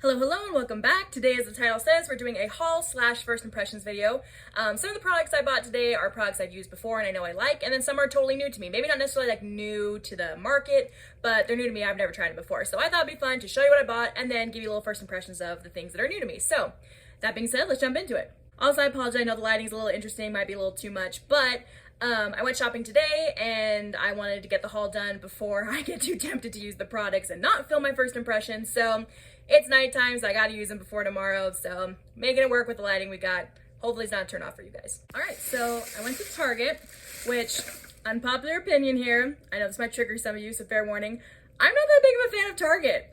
Hello, hello, and welcome back. Today, as the title says, we're doing a haul slash first impressions video. Some of the products I bought today are products I've used before and I know I like, and then some are totally new to me. Maybe not necessarily like new to the market, but they're new to me. I've never tried it before. So I thought it'd be fun to show you what I bought and then give you a little first impressions of the things that are new to me. So that being said, let's jump into it. Also, I apologize. I know the lighting's a little interesting, might be a little too much, but I went shopping today and I wanted to get the haul done before I get too tempted to use the products and not film my first impressions. So it's nighttime, so I gotta use them before tomorrow. So making it work with the lighting we got. Hopefully it's not a turn off for you guys. All right, so I went to Target, which, unpopular opinion here, I know this might trigger some of you, so fair warning, I'm not that big of a fan of Target.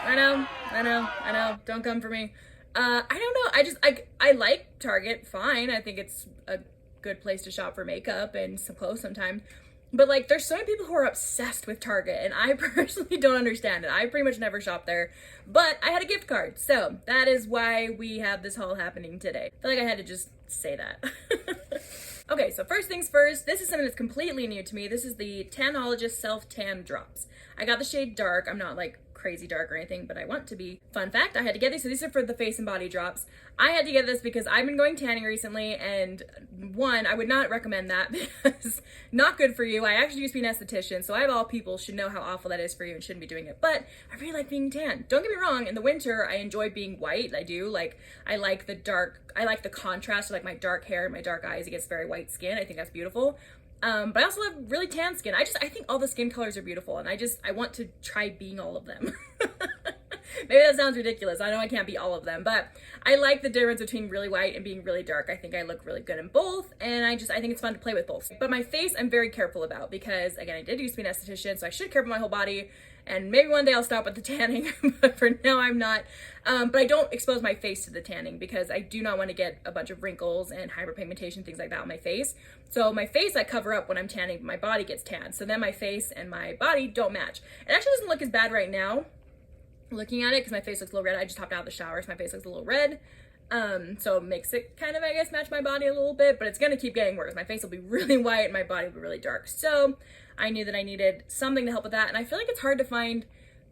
I know, don't come for me. I don't know, I like Target, fine. I think it's a good place to shop for makeup and some clothes sometimes. But like, there's so many people who are obsessed with Target, and I personally don't understand it. I pretty much never shop there, but I had a gift card, so that is why we have this haul happening today. I feel like I had to just say that. Okay, so first things first, this is something that's completely new to me. This is the Tanologist Self Tan Drops. I got the shade dark. I'm not like crazy dark or anything, but I want to be. Fun fact, I had to get these. So these are for the face and body drops. I had to get this because I've been going tanning recently, and one, I would not recommend that because not good for you. I actually used to be an esthetician, so I, of all people, should know how awful that is for you and shouldn't be doing it. But I really like being tan. Don't get me wrong, in the winter, I enjoy being white. I do. Like, I like the dark, I like the contrast of like my dark hair and my dark eyes against very white skin. I think that's beautiful. But I also have really tan skin. I think all the skin colors are beautiful, and I want to try being all of them. Maybe that sounds ridiculous. I know I can't be all of them, but I like the difference between really white and being really dark. I think I look really good in both, and I think it's fun to play with both. But my face, I'm very careful about because, again, I did used to be an esthetician, so I should care about my whole body. And maybe one day I'll stop with the tanning, but for now I'm not. But I don't expose my face to the tanning because I do not want to get a bunch of wrinkles and hyperpigmentation, things like that on my face. So my face I cover up when I'm tanning, but my body gets tanned. So then my face and my body don't match. It actually doesn't look as bad right now, looking at it, because my face looks a little red. I just hopped out of the shower, so my face looks a little red. So it makes it kind of, I guess, match my body a little bit, but it's gonna keep getting worse. My face will be really white and my body will be really dark. So I knew that I needed something to help with that, and I feel like it's hard to find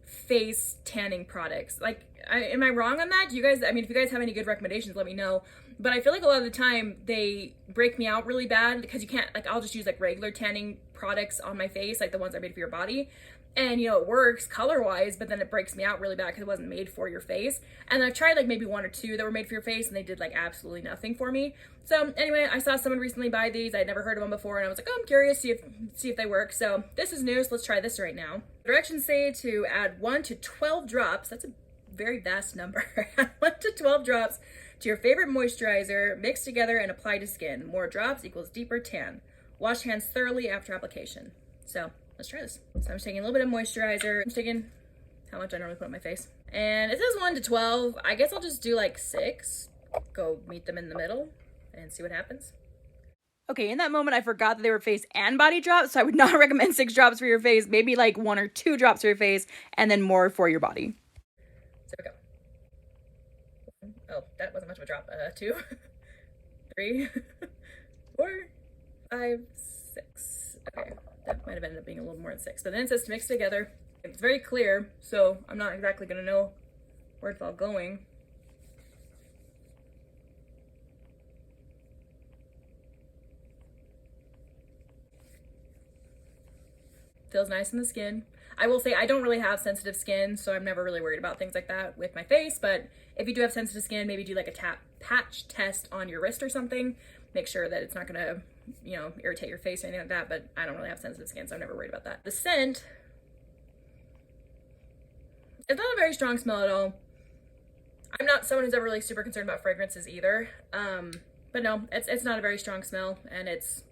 face tanning products. Like, am I wrong on that? Do you guys, I mean, if you guys have any good recommendations, let me know. But I feel like a lot of the time they break me out really bad because you can't, like, I'll just use like regular tanning products on my face, like the ones that are made for your body. And, you know, it works color-wise, but then it breaks me out really bad because it wasn't made for your face. And I've tried like maybe one or two that were made for your face, and they did like absolutely nothing for me. So anyway, I saw someone recently buy these. I'd never heard of them before, and I was like, oh, I'm curious, see if they work. So this is new, so let's try this right now. Directions say to add 1 to 12 drops. That's a very vast number. 1 to 12 drops to your favorite moisturizer, mix together and apply to skin. More drops equals deeper tan. Wash hands thoroughly after application. So let's try this. So I'm just taking a little bit of moisturizer. I'm just taking how much I normally put on my face. And it says 1 to 12. I guess I'll just do like 6. Go meet them in the middle and see what happens. Okay, in that moment, I forgot that they were face and body drops, so I would not recommend 6 drops for your face. Maybe like 1 or 2 drops for your face, and then more for your body. So here we go. Oh, that wasn't much of a drop. 2, 3, 4, 5, 6. Okay. That might have ended up being a little more than 6, but then it says to mix together. It's very clear, so I'm not exactly gonna know where it's all going. Feels nice in the skin. I will say I don't really have sensitive skin, so I'm never really worried about things like that with my face, but if you do have sensitive skin, maybe do like a patch test on your wrist or something. Make sure that it's not gonna, you know, irritate your face or anything like that, but I don't really have sensitive skin, so I'm never worried about that. The scent, it's not a very strong smell at all. I'm not someone who's ever really super concerned about fragrances either, but no, it's not a very strong smell, and it's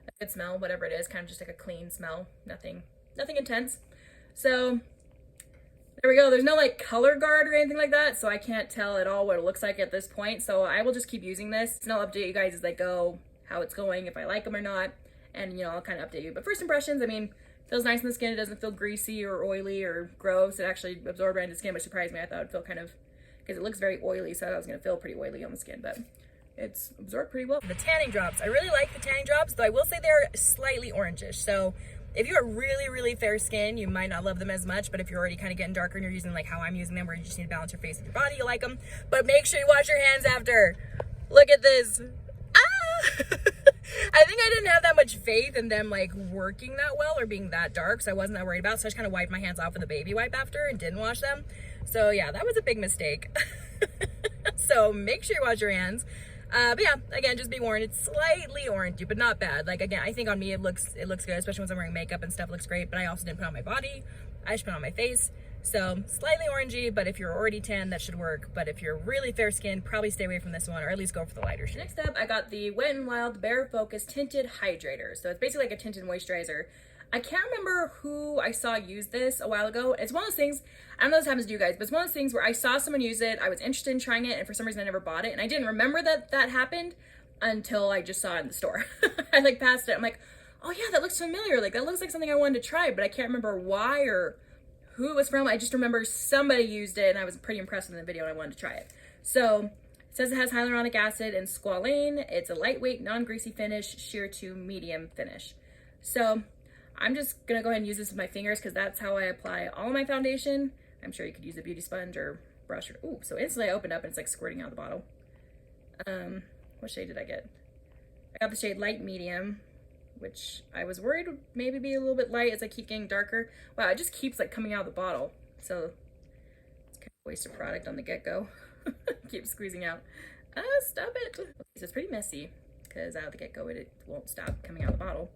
a good smell, whatever it is, kind of just like a clean smell, nothing intense. So there we go. There's no like color guard or anything like that, so I can't tell at all what it looks like at this point, so I will just keep using this, and I'll update you guys as I go, how it's going, if I like them or not, and you know, I'll kind of update you. But first impressions, I mean, it feels nice in the skin. It doesn't feel greasy or oily or gross. It actually absorbed right into the skin, which surprised me. I thought it would feel kind of, because it looks very oily, so I thought it was going to feel pretty oily on the skin, but it's absorbed pretty well. The tanning drops, I really like the tanning drops, though I will say they're slightly orangish, so If you have really fair skin, you might not love them as much, but if you're already kind of getting darker and you're using like how I'm using them, where you just need to balance your face with your body, you like them. But make sure you wash your hands after. Look at this. Ah! I think I didn't have that much faith in them like working that well or being that dark, so I wasn't that worried about it. So I just kind of wiped my hands off with a baby wipe after and didn't wash them. So yeah, that was a big mistake. So make sure you wash your hands. But yeah, again, just be warned, it's slightly orangey, but not bad. Like again, I think on me it looks good, especially when I'm wearing makeup and stuff. It looks great, but I also didn't put it on my body. I just put it on my face. So slightly orangey, but if you're already tan, that should work. But if you're really fair skinned, probably stay away from this one, or at least go for the lighter shade. Next up, I got the Wet n Wild Bare Focus Tinted Hydrator. So it's basically like a tinted moisturizer. I can't remember who I saw use this a while ago. It's one of those things, I don't know if this happens to you guys, but it's one of those things where I saw someone use it, I was interested in trying it, and for some reason I never bought it, and I didn't remember that that happened until I just saw it in the store. I like passed it, I'm like, oh yeah, that looks familiar, like that looks like something I wanted to try, but I can't remember why or who it was from. I just remember somebody used it, and I was pretty impressed with the video, and I wanted to try it. So, it says it has hyaluronic acid and squalane. It's a lightweight, non-greasy finish, sheer to medium finish. So, I'm just gonna go ahead and use this with my fingers because that's how I apply all my foundation. I'm sure you could use a beauty sponge or brush. Or, ooh, so instantly I opened up and it's like squirting out the bottle. What shade did I get? I got the shade light medium, which I was worried would maybe be a little bit light as I keep getting darker. Wow, it just keeps like coming out of the bottle. So it's kind of a waste of product on the get-go. Keep squeezing out. Stop it. So it's pretty messy because out of the get-go it won't stop coming out of the bottle.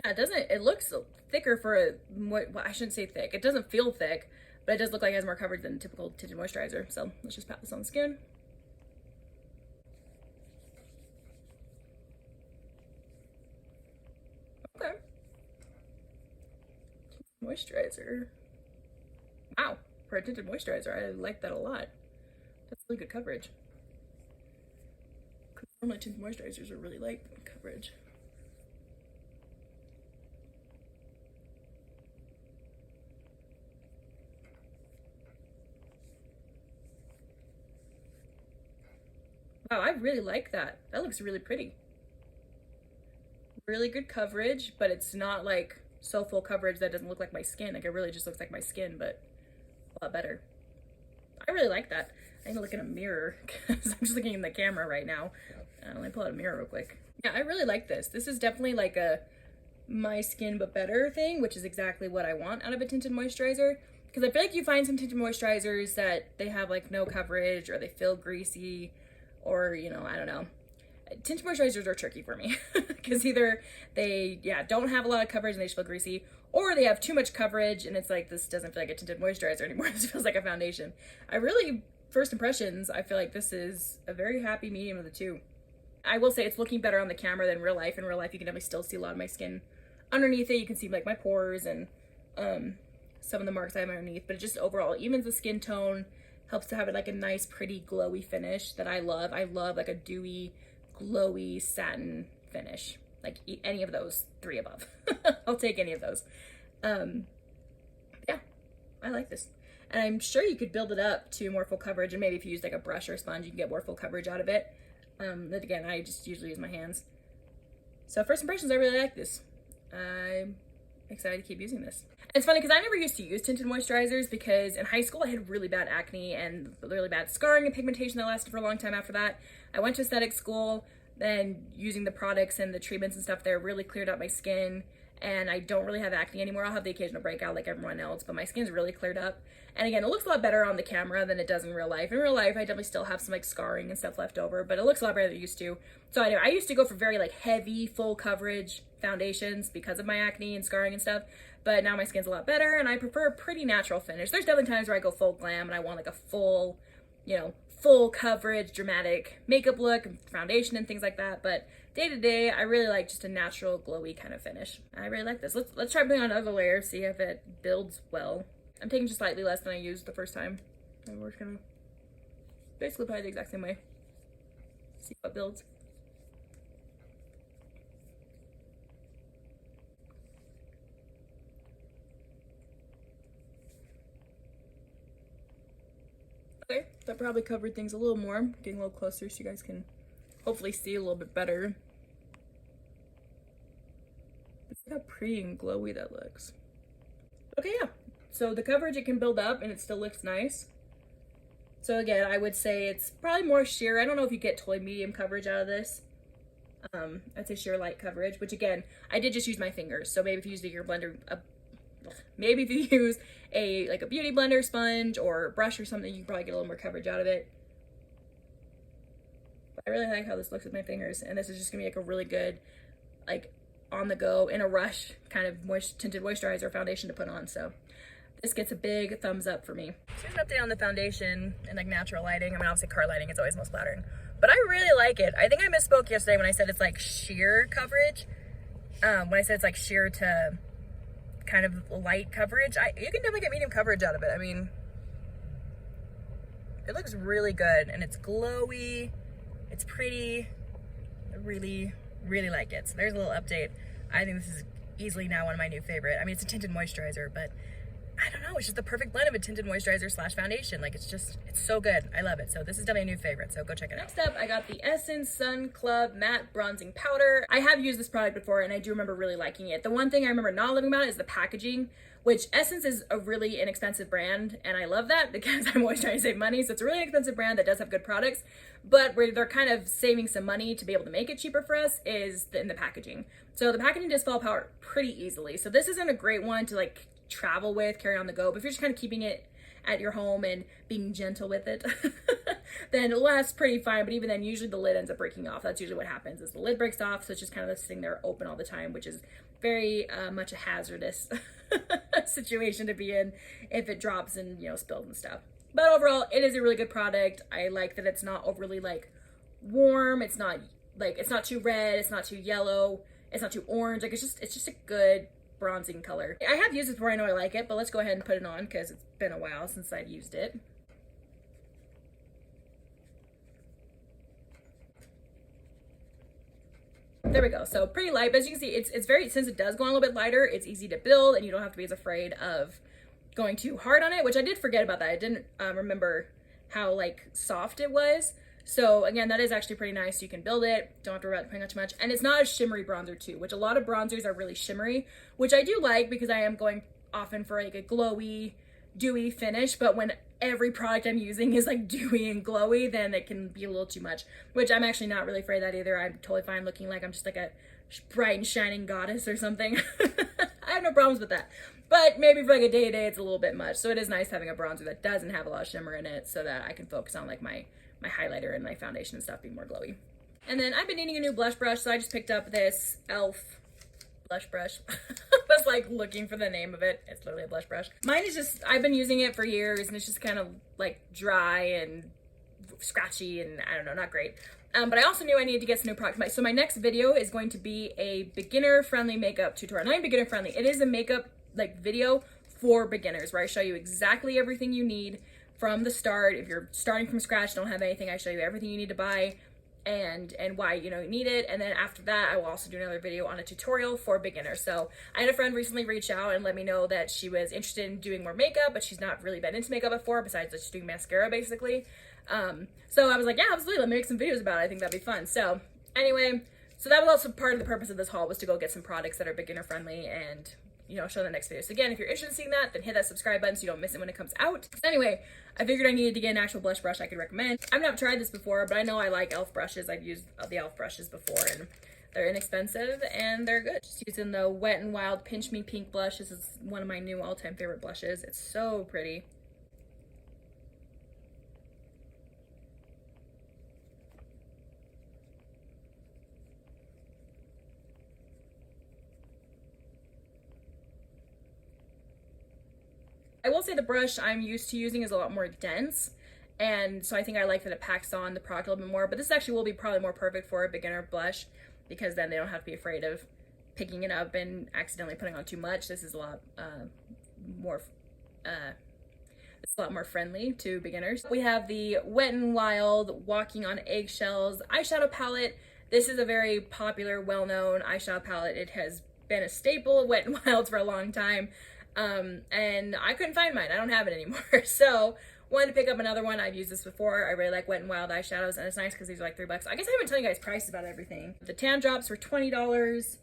Yeah, it looks thicker for a, well, I shouldn't say thick. It doesn't feel thick, but it does look like it has more coverage than a typical tinted moisturizer. So let's just pat this on the skin. Okay. Moisturizer. Wow, for a tinted moisturizer, I like that a lot. That's really good coverage. Because normally tinted moisturizers are really light coverage. Wow, I really like that. That looks really pretty. Really good coverage, but it's not like so full coverage that it doesn't look like my skin. Like it really just looks like my skin, but a lot better. I really like that. I need to look in a mirror because I'm just looking in the camera right now. Let me pull out a mirror real quick. Yeah, I really like this. This is definitely like a my skin but better thing, which is exactly what I want out of a tinted moisturizer. Because I feel like you find some tinted moisturizers that they have like no coverage or they feel greasy or, you know, I don't know. Tinted moisturizers are tricky for me because either they, don't have a lot of coverage and they just feel greasy, or they have too much coverage and it's like, this doesn't feel like a tinted moisturizer anymore. This feels like a foundation. First impressions, I feel like this is a very happy medium of the two. I will say it's looking better on the camera than real life. In real life, you can definitely still see a lot of my skin underneath it. You can see like my pores and some of the marks I have underneath, but it just overall evens the skin tone, helps to have it like a nice, pretty, glowy finish that I love. I love like a dewy, glowy satin finish. Like any of those three above. I'll take any of those. Yeah, I like this. And I'm sure you could build it up to more full coverage, and maybe if you use like a brush or a sponge, you can get more full coverage out of it. But again, I just usually use my hands. So first impressions, I really like this. I'm excited to keep using this. It's funny because I never used to use tinted moisturizers because in high school I had really bad acne and really bad scarring and pigmentation that lasted for a long time after that. I went to aesthetic school, then using the products and the treatments and stuff there really cleared up my skin, and I don't really have acne anymore. I'll have the occasional breakout like everyone else, but my skin's really cleared up. And again, it looks a lot better on the camera than it does in real life. In real life, I definitely still have some like scarring and stuff left over, but it looks a lot better than it used to. So I used to go for very like heavy, full coverage foundations because of my acne and scarring and stuff, but now my skin's a lot better and I prefer a pretty natural finish. There's definitely times where I go full glam and I want like a full, full coverage, dramatic makeup look and foundation and things like that, but day to day, I really like just a natural, glowy kind of finish. I really like this. Let's try putting on another layer, see if it builds well. I'm taking just slightly less than I used the first time, and we're just gonna basically apply the exact same way. See what builds. Okay, that probably covered things a little more. Getting a little closer so you guys can hopefully see a little bit better. Look how pretty and glowy that looks. Okay, yeah. So the coverage, it can build up and it still looks nice. So again, I would say it's probably more sheer. I don't know if you get totally medium coverage out of this. I'd say sheer light coverage, which again, I did just use my fingers. So maybe if you use your blender, maybe if you use like a beauty blender, sponge, or brush or something, you can probably get a little more coverage out of it. But I really like how this looks with my fingers, and this is just gonna be like a really good, like on the go, in a rush kind of tinted moisturizer foundation to put on. So this gets a big thumbs up for me. So here's an update on the foundation and like natural lighting. I mean, obviously car lighting is always most flattering, but I really like it. I think I misspoke yesterday when I said it's like sheer coverage. When I said it's like sheer to kind of light coverage, you can definitely get medium coverage out of it. I mean, it looks really good and it's glowy, it's pretty. I really like it. So there's a little update. I think this is easily now one of my new favorite. I mean, it's a tinted moisturizer, but I don't know, it's just the perfect blend of a tinted moisturizer slash foundation. Like, it's so good. I love it. So this is definitely a new favorite, so go check it out. Next up, I got the Essence Sun Club Matte Bronzing Powder. I have used this product before and I do remember really liking it. The one thing I remember not loving about it is the packaging, which Essence is a really inexpensive brand, and I love that because I'm always trying to save money. So it's a really inexpensive brand that does have good products, but where they're kind of saving some money to be able to make it cheaper for us is in the packaging. So the packaging does fall apart pretty easily. So this isn't a great one to like travel with, carry on the go, but if you're just kind of keeping it at your home and being gentle with it, then it'll last pretty fine. But even then, usually the lid ends up breaking off. That's usually what happens, is the lid breaks off. So it's just kind of this thing there open all the time, which is very much a hazardous situation to be in if it drops and, you know, spills and stuff. But overall, it is a really good product. I like that it's not overly like warm. It's not too red. It's not too yellow. It's not too orange. Like, it's just a good bronzing color. I have used it before, I know I like it, but let's go ahead and put it on because it's been a while since I've used it. There we go. So pretty light, but as you can see, it's very, since it does go on a little bit lighter, it's easy to build and you don't have to be as afraid of going too hard on it, which I did forget about that. I didn't remember how like soft it was. So again, that is actually pretty nice. You can build it, don't have to worry about putting on too much. And it's not a shimmery bronzer too, which a lot of bronzers are really shimmery, which I do like because I am going often for like a glowy, dewy finish. But when every product I'm using is like dewy and glowy, then it can be a little too much, which I'm actually not really afraid of that either. I'm totally fine looking like I'm just like a bright and shining goddess or something. I have no problems with that. But maybe for like a day-to-day, it's a little bit much. So it is nice having a bronzer that doesn't have a lot of shimmer in it so that I can focus on like my highlighter and my foundation and stuff being more glowy. And then I've been needing a new blush brush, so I just picked up this e.l.f. blush brush. I was like looking for the name of it. It's literally a blush brush. Mine is just, I've been using it for years and it's just kind of like dry and scratchy and I don't know, not great. But I also knew I needed to get some new products. So my next video is going to be a beginner-friendly makeup tutorial. Not even beginner-friendly, it is a makeup like video for beginners where I show you exactly everything you need from the start. If you're starting from scratch, don't have anything, I show you everything you need to buy and why you need it. And then after that, I will also do another video on a tutorial for beginners. So I had a friend recently reach out and let me know that she was interested in doing more makeup, but she's not really been into makeup before besides just doing mascara basically. So I was like, yeah, absolutely, let me make some videos about it. I think that'd be fun. So anyway, so that was also part of the purpose of this haul, was to go get some products that are beginner friendly and show the next video. So again, if you're interested in seeing that, then hit that subscribe button so you don't miss it when it comes out. So anyway, I figured I needed to get an actual blush brush I could recommend. I've not tried this before, but I know I like e.l.f. brushes. I've used the e.l.f. brushes before and they're inexpensive and they're good. Just using the Wet n Wild Pinch Me Pink blush. This is one of my new all-time favorite blushes. It's so pretty. I will say the brush I'm used to using is a lot more dense, and so I think I like that it packs on the product a little bit more, but this actually will be probably more perfect for a beginner blush because then they don't have to be afraid of picking it up and accidentally putting on too much. This is a lot more friendly to beginners. We have the Wet n Wild Walking on Eggshells eyeshadow palette. This is a very popular, well-known eyeshadow palette. It has been a staple of Wet n Wild's for a long time. And I couldn't find mine. I don't have it anymore. So wanted to pick up another one. I've used this before. I really like Wet n Wild eyeshadows and it's nice because these are like $3. I guess I haven't told you guys prices about everything. The tan drops were $20.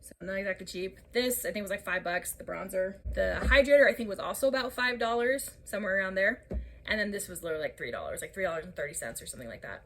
So not exactly cheap. This I think was like $5, the bronzer. The hydrator I think was also about $5, somewhere around there. And then this was literally like $3, like $3.30 or something like that.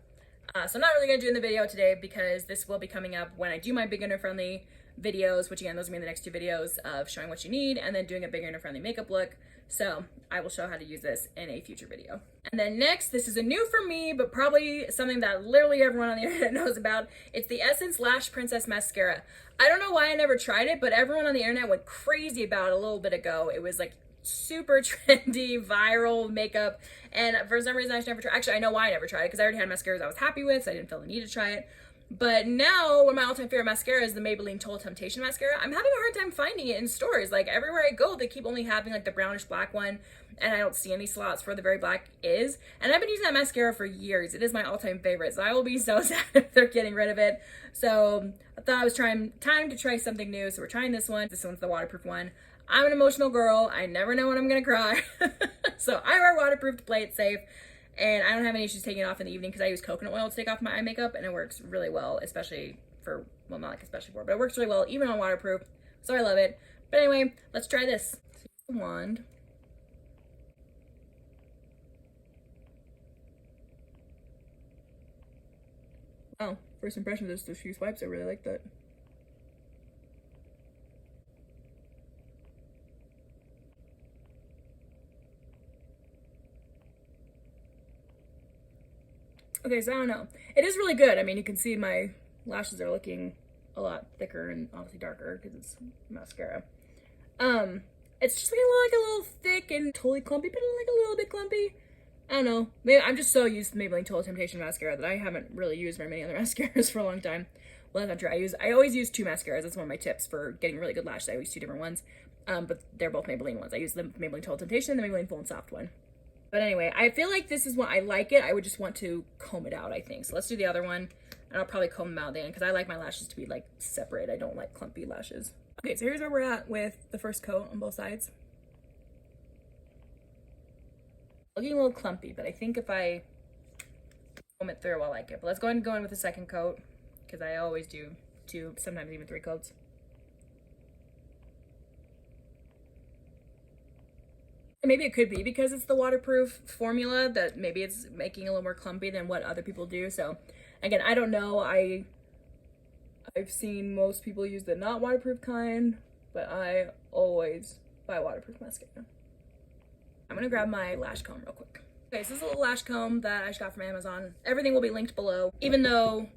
So I'm not really gonna do in the video today because this will be coming up when I do my beginner friendly videos, which again, those are gonna be the next two videos of showing what you need and then doing a beginner friendly makeup look. So I will show how to use this in a future video. And then next, this is a new for me, but probably something that literally everyone on the internet knows about. It's the Essence Lash Princess Mascara. I don't know why I never tried it, but everyone on the internet went crazy about it a little bit ago. It was like super trendy, viral makeup. And for some reason I never tried. Actually, I know why I never tried it, because I already had mascaras I was happy with, so I didn't feel the need to try it. But now, one of my all-time favorite mascara is the Maybelline Total Temptation mascara. I'm having a hard time finding it in stores. Like, everywhere I go, they keep only having, like, the brownish black one, and I don't see any slots where the very black is. And I've been using that mascara for years. It is my all-time favorite, so I will be so sad if they're getting rid of it. So, I thought it was time to try something new, so we're trying this one. This one's the waterproof one. I'm an emotional girl. I never know when I'm gonna cry. So, I wear waterproof to play it safe. And I don't have any issues taking it off in the evening because I use coconut oil to take off my eye makeup, and it works really well, especially for, well, not like especially for, but it works really well even on waterproof, so I love it. But anyway, let's try this. The wand. Oh, first impression is the few swipes. I really like that. Okay, so I don't know. It is really good. I mean, you can see my lashes are looking a lot thicker and obviously darker because it's mascara. It's just like a little thick and totally clumpy, but like a little bit clumpy. I don't know. Maybe I'm just so used to Maybelline Total Temptation mascara that I haven't really used very many other mascaras for a long time. Well, that's not true. I always use two mascaras. That's one of my tips for getting really good lashes. I always use two different ones. But they're both Maybelline ones. I use the Maybelline Total Temptation and the Maybelline Full and Soft one. But anyway, I feel like this is what I like it. I would just want to comb it out, I think. So let's do the other one. And I'll probably comb them out then because I like my lashes to be like separate. I don't like clumpy lashes. Okay, so here's where we're at with the first coat on both sides. Looking a little clumpy, but I think if I comb it through, I'll like it. But let's go ahead and go in with the second coat because I always do two, sometimes even three coats. Maybe it could be because it's the waterproof formula that maybe it's making a little more clumpy than what other people do. So again, I don't know. I've seen most people use the not waterproof kind, but I always buy waterproof mascara. I'm gonna grab my lash comb real quick. Okay, so this is a little lash comb that I just got from Amazon. Everything will be linked below. Even though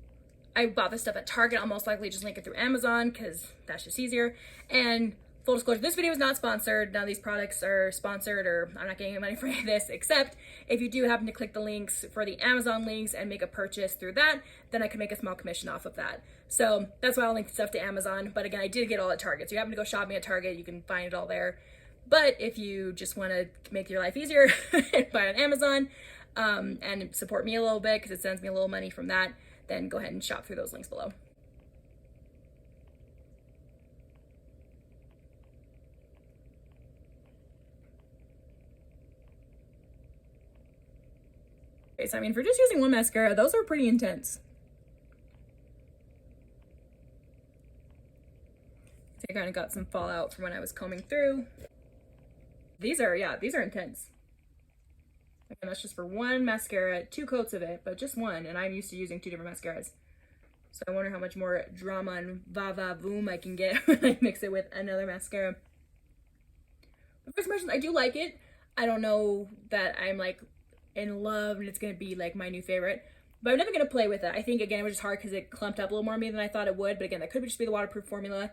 I bought this stuff at Target, I'll most likely just link it through Amazon because that's just easier. And full disclosure, this video is not sponsored. None of these products are sponsored, or I'm not getting any money for any of this, except if you do happen to click the links for the Amazon links and make a purchase through that, then I can make a small commission off of that. So that's why I'll link stuff to Amazon. But again, I did get all at Target. So you happen to go shopping at Target, you can find it all there. But if you just want to make your life easier and buy on Amazon and support me a little bit because it sends me a little money from that, then go ahead and shop through those links below. Okay, so I mean, for just using one mascara, those are pretty intense. I kind of got some fallout from when I was combing through. These are intense. Again, that's just for one mascara, two coats of it, but just one, and I'm used to using two different mascaras. So I wonder how much more drama and va-va-voom I can get when I mix it with another mascara. The first impression, I do like it. I don't know that I'm like in love and it's gonna be like my new favorite, but I'm never gonna play with it. I think again it was just hard because it clumped up a little more on me than I thought it would, but again that could just be the waterproof formula,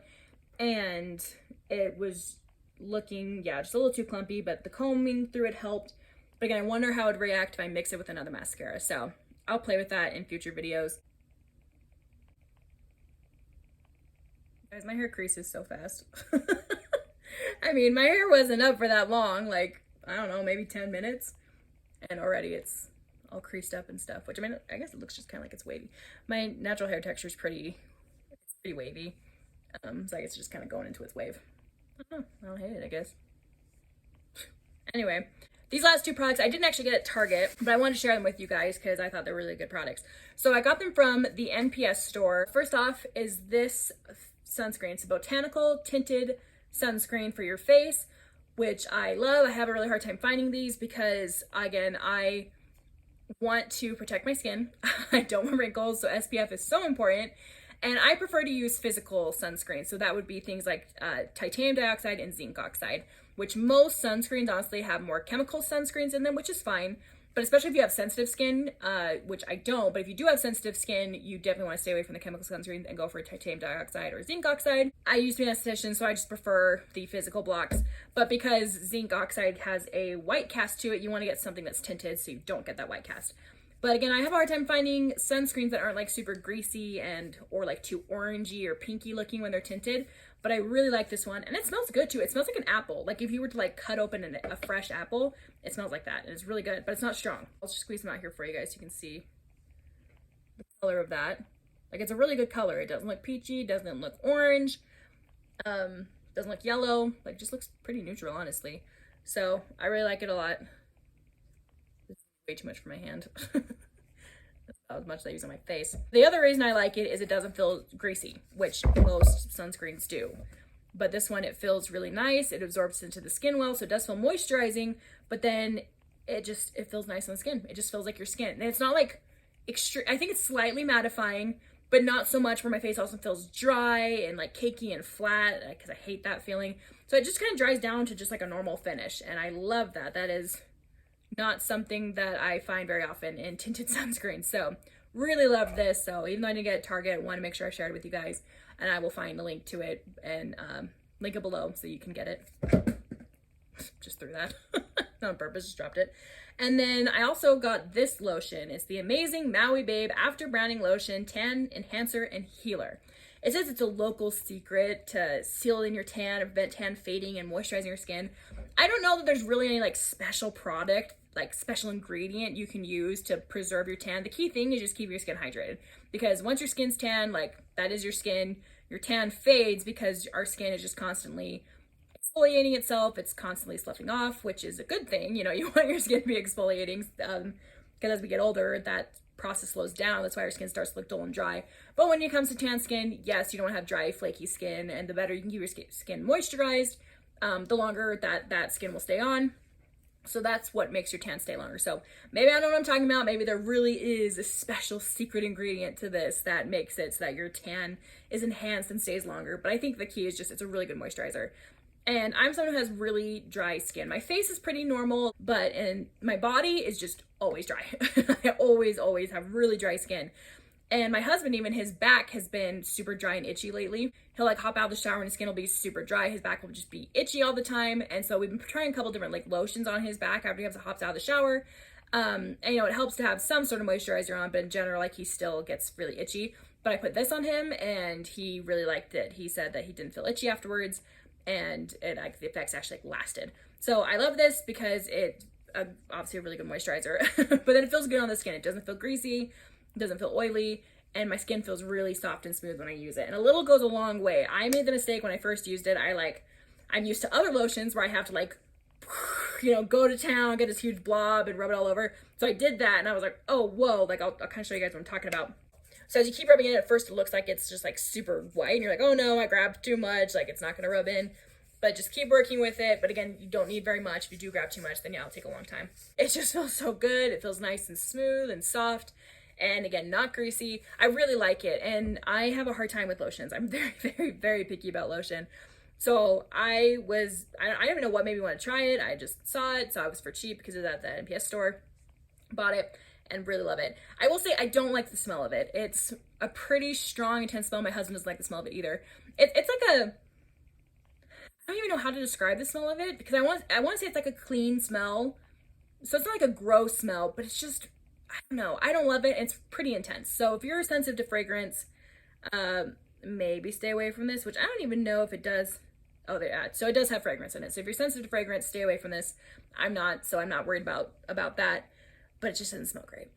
and it was looking, yeah, just a little too clumpy, but the combing through it helped. But again, I wonder how it would react if I mix it with another mascara, so I'll play with that in future videos. Guys, my hair creases so fast. I mean, my hair wasn't up for that long, like, I don't know, maybe 10 minutes. And already it's all creased up and stuff, which I mean, I guess it looks just kind of like it's wavy. My natural hair texture is pretty wavy. So I guess it's just kind of going into its wave. I don't know, I don't hate it, I guess. Anyway, these last two products I didn't actually get at Target, but I wanted to share them with you guys because I thought they're really good products. So I got them from the NPS store. First off is this sunscreen. It's a botanical tinted sunscreen for your face, which I love. I have a really hard time finding these because, again, I want to protect my skin. I don't want wrinkles, so SPF is so important. And I prefer to use physical sunscreen. So that would be things like titanium dioxide and zinc oxide, which most sunscreens honestly have more chemical sunscreens in them, which is fine. But especially if you have sensitive skin, which I don't, but if you do have sensitive skin, you definitely want to stay away from the chemical sunscreen and go for titanium dioxide or zinc oxide. I used to be an esthetician, so I just prefer the physical blocks. But because zinc oxide has a white cast to it, you want to get something that's tinted so you don't get that white cast. But again, I have a hard time finding sunscreens that aren't like super greasy or like too orangey or pinky looking when they're tinted. But I really like this one, and it smells good too. It smells like an apple. Like if you were to like cut open a fresh apple, it smells like that, and it's really good, but it's not strong. I'll just squeeze them out here for you guys so you can see the color of that. Like it's a really good color. It doesn't look peachy, doesn't look orange, doesn't look yellow. Like just looks pretty neutral, honestly. So I really like it a lot. This is way too much for my hand. That's about as much as I use on my face. The other reason I like it is it doesn't feel greasy, which most sunscreens do. But this one, it feels really nice. It absorbs into the skin well, so it does feel moisturizing, but then it feels nice on the skin. It just feels like your skin. And it's not like extreme. I think it's slightly mattifying, but not so much where my face also feels dry and like cakey and flat, because I hate that feeling. So it just kind of dries down to just like a normal finish, and I love that. That is not something that I find very often in tinted sunscreen. So really love this. So even though I didn't get it at Target, I want to make sure I shared it with you guys, and I will find a link to it and link it below so you can get it. Just threw that. Not on purpose, just dropped it. And then I also got this lotion. It's the amazing Maui Babe After Browning Lotion Tan Enhancer and Healer. It says it's a local secret to seal in your tan, prevent tan fading, and moisturizing your skin. I don't know that there's really any like special product, like special ingredient you can use to preserve your tan. The key thing is just keep your skin hydrated, because once your skin's tan, like that is your skin, your tan fades because our skin is just constantly exfoliating itself. It's constantly sloughing off, which is a good thing. You know, you want your skin to be exfoliating, because as we get older, that process slows down. That's why our skin starts to look dull and dry. But when it comes to tan skin, yes, you don't want to have dry, flaky skin, and the better you can keep your skin moisturized, the longer that skin will stay on. So that's what makes your tan stay longer. So maybe I don't know what I'm talking about. Maybe there really is a special secret ingredient to this that makes it so that your tan is enhanced and stays longer. But I think the key is just it's a really good moisturizer. And I'm someone who has really dry skin. My face is pretty normal, and my body is just always dry. I always have really dry skin. And my husband, even his back has been super dry and itchy lately. He'll like hop out of the shower and his skin will be super dry. His back will just be itchy all the time. And so we've been trying a couple different like lotions on his back after he hops out of the shower. And you know, it helps to have some sort of moisturizer on, but in general, like he still gets really itchy. But I put this on him and he really liked it. He said that he didn't feel itchy afterwards, and the effects actually lasted. So I love this because it obviously a really good moisturizer, but then it feels good on the skin. It doesn't feel greasy, it doesn't feel oily, and my skin feels really soft and smooth when I use it. And a little goes a long way. I made the mistake when I first used it. I'm used to other lotions where I have to like, you know, go to town, get this huge blob and rub it all over. So I did that and I was like, oh, whoa, like I'll kind of show you guys what I'm talking about. So as you keep rubbing it, at first it looks like it's just like super white and you're like, oh no, I grabbed too much, like it's not gonna rub in. But just keep working with it. But again, you don't need very much. If you do grab too much, then yeah, it'll take a long time. It just feels so good. It feels nice and smooth and soft. And again, not greasy. I really like it. And I have a hard time with lotions. I'm very picky about lotion. So I don't even know what made me want to try it. I just saw it was for cheap because it was at the NPS store. Bought it and really love it. I will say I don't like the smell of it. It's a pretty strong, intense smell. My husband doesn't like the smell of it either. It's like I don't even know how to describe the smell of it, because I want to say it's like a clean smell. So it's not like a gross smell, but it's just, I don't know. I don't love it. It's pretty intense. So if you're sensitive to fragrance, maybe stay away from this, which I don't even know if it does. Oh, so it does have fragrance in it. So if you're sensitive to fragrance, stay away from this. I'm not worried about that, but it just doesn't smell great.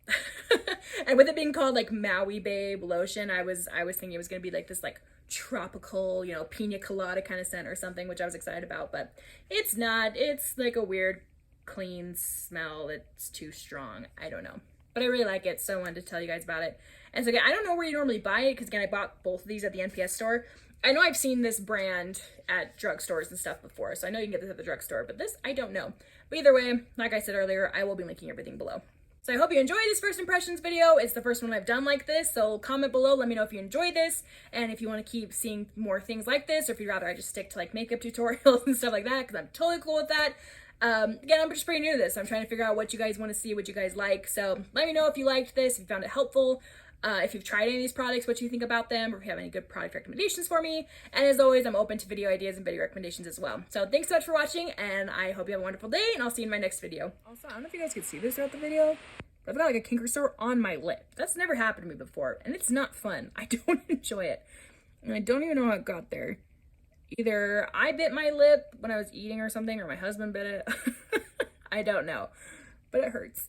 And with it being called like Maui Babe lotion, I was thinking it was going to be like this like tropical, you know, pina colada kind of scent or something, which I was excited about, but it's not. It's like a weird clean smell that's too strong. I don't know, but I really like it, so I wanted to tell you guys about it. And so again, I don't know where you normally buy it, because again, I bought both of these at the NPS store, I know I've seen this brand at drugstores and stuff before, so I know you can get this at the drugstore, but this, I don't know. But either way, like I said earlier, I will be linking everything below. So I hope you enjoyed this first impressions video. It's the first one I've done like this, so comment below, let me know if you enjoyed this, and if you want to keep seeing more things like this, or if you'd rather I just stick to like makeup tutorials and stuff like that, because I'm totally cool with that. Again, I'm just pretty new to this, so I'm trying to figure out what you guys want to see, what you guys like, so let me know if you liked this, if you found it helpful, if you've tried any of these products, what you think about them, or if you have any good product recommendations for me. And as always, I'm open to video ideas and video recommendations as well. So thanks so much for watching, and I hope you have a wonderful day, and I'll see you in my next video. Also, I don't know if you guys could see this throughout the video, but I've got like a canker sore on my lip. That's never happened to me before, and it's not fun. I don't enjoy it. And I don't even know how it got there. Either I bit my lip when I was eating or something, or my husband bit it. I don't know, but it hurts.